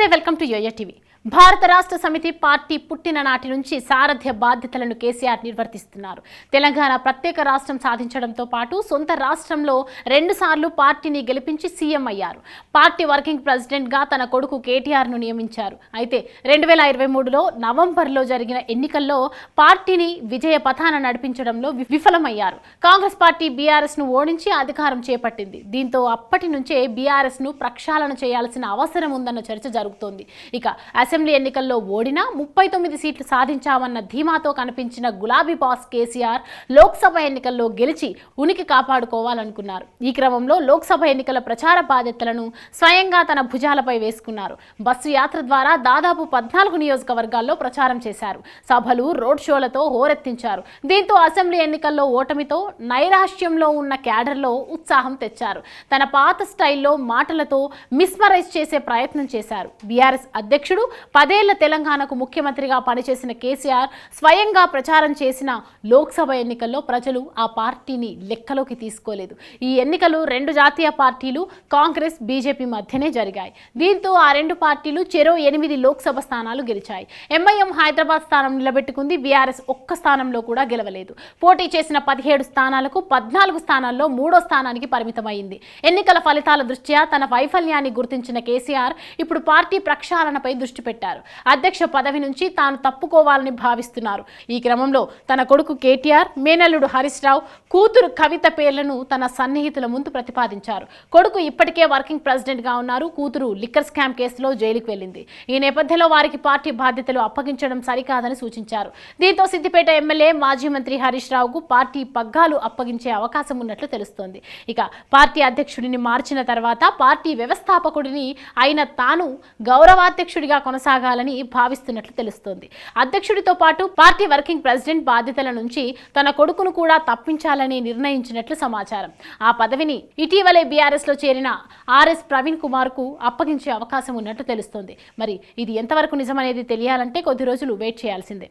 నమస్తే, welcome to yo-yo TV. భారత రాష్ట్ర సమితి పార్టీ పుట్టిన నాటి నుంచి సారథ్య బాధ్యతలను కేసీఆర్ నిర్వర్తిస్తున్నారు. తెలంగాణ ప్రత్యేక రాష్ట్రం సాధించడంతో పాటు సొంత రాష్ట్రంలో 2 సార్లు పార్టీని గెలిపించి సీఎం అయ్యారు. పార్టీ వర్కింగ్ ప్రెసిడెంట్గా తన కొడుకు కేటీఆర్ను నియమించారు. అయితే 2023లో నవంబర్లో జరిగిన ఎన్నికల్లో పార్టీని విజయ పథాన నడిపించడంలో విఫలమయ్యారు. కాంగ్రెస్ పార్టీ బీఆర్ఎస్ను ఓడించి అధికారం చేపట్టింది. దీంతో అప్పటి నుంచే బీఆర్ఎస్ను ప్రక్షాళన చేయాల్సిన అవసరం ఉందన్న చర్చ జరుగుతోంది. ఇక అసెంబ్లీ ఎన్నికల్లో ఓడినా 39 సీట్లు సాధించామన్న ధీమాతో కనిపించిన గులాబీ బాస్ కేసీఆర్ లోక్సభ ఎన్నికల్లో గెలిచి ఉనికి కాపాడుకోవాలనుకున్నారు. ఈ క్రమంలో లోక్సభ ఎన్నికల ప్రచార బాధ్యతలను స్వయంగా తన భుజాలపై వేసుకున్నారు. బస్సు యాత్ర ద్వారా దాదాపు 14 నియోజకవర్గాల్లో ప్రచారం చేశారు. సభలు, రోడ్ షోలతో హోరెత్తించారు. దీంతో అసెంబ్లీ ఎన్నికల్లో ఓటమితో నైరాశ్యంలో ఉన్న క్యాడర్లో ఉత్సాహం తెచ్చారు. తన పాత స్టైల్లో మాటలతో మిస్మరైజ్ చేసే ప్రయత్నం చేశారు. బీఆర్ఎస్ అధ్యక్షుడు 10 ఏళ్ల తెలంగాణకు ముఖ్యమంత్రిగా పనిచేసిన కేసీఆర్ స్వయంగా ప్రచారం చేసిన లోక్సభ ఎన్నికల్లో ప్రజలు ఆ పార్టీని లెక్కలోకి తీసుకోలేదు. ఈ ఎన్నికలు 2 జాతీయ పార్టీలు కాంగ్రెస్, బీజేపీ మధ్యనే జరిగాయి. దీంతో ఆ 2 పార్టీలు చెరో 8 లోక్సభ స్థానాలు గెలిచాయి. ఎంఐఎం హైదరాబాద్ స్థానం నిలబెట్టుకుంది. బీఆర్ఎస్ ఒక్క స్థానంలో కూడా గెలవలేదు. పోటీ చేసిన 17 స్థానాలకు 14 స్థానాల్లో 3వ స్థానానికి పరిమితమైంది. ఎన్నికల ఫలితాల దృష్ట్యా తన వైఫల్యాన్ని గుర్తించిన కేసీఆర్ ఇప్పుడు పార్టీ ప్రక్షాళనపై దృష్టి పెట్టారు. అధ్యక్ష పదవి నుంచి తాను తప్పుకోవాలని భావిస్తున్నారు. ఈ క్రమంలో తన కొడుకు కేటీఆర్, మేనల్లుడు హరీష్ రావు, కూతురు కవిత పేర్లను తన సన్నిహితుల ముందు ప్రతిపాదించారు. కొడుకు ఇప్పటికే వర్కింగ్ ప్రెసిడెంట్ గా ఉన్నారు. కూతురు లిక్కర్ స్కామ్ కేసులో జైలుకు వెళ్లింది. ఈ నేపథ్యంలో వారికి పార్టీ బాధ్యతలు అప్పగించడం సరికాదని సూచించారు. దీంతో సిద్దిపేట ఎమ్మెల్యే, మాజీ మంత్రి హరీష్ రావుకు పార్టీ పగ్గాలు అప్పగించే అవకాశం ఉన్నట్లు తెలుస్తోంది. ఇక పార్టీ అధ్యక్షుడిని మార్చిన తర్వాత పార్టీ వ్యవస్థాపకుడిని అయిన తాను గౌరవాధ్యక్షుడిగా కొనసాగాలని భావిస్తున్నట్లు తెలుస్తోంది. అధ్యక్షుడితో పాటు పార్టీ వర్కింగ్ ప్రెసిడెంట్ బాధ్యతల నుంచి తన కొడుకును కూడా తప్పించాలని నిర్ణయించినట్లు సమాచారం. ఆ పదవిని ఇటీవలే బీఆర్ఎస్ లో చేరిన ఆర్ఎస్ ప్రవీణ్ కుమార్ కు అప్పగించే అవకాశం ఉన్నట్లు తెలుస్తోంది. మరి ఇది ఎంతవరకు నిజమనేది తెలియాలంటే కొద్ది రోజులు వెయిట్ చేయాల్సిందే.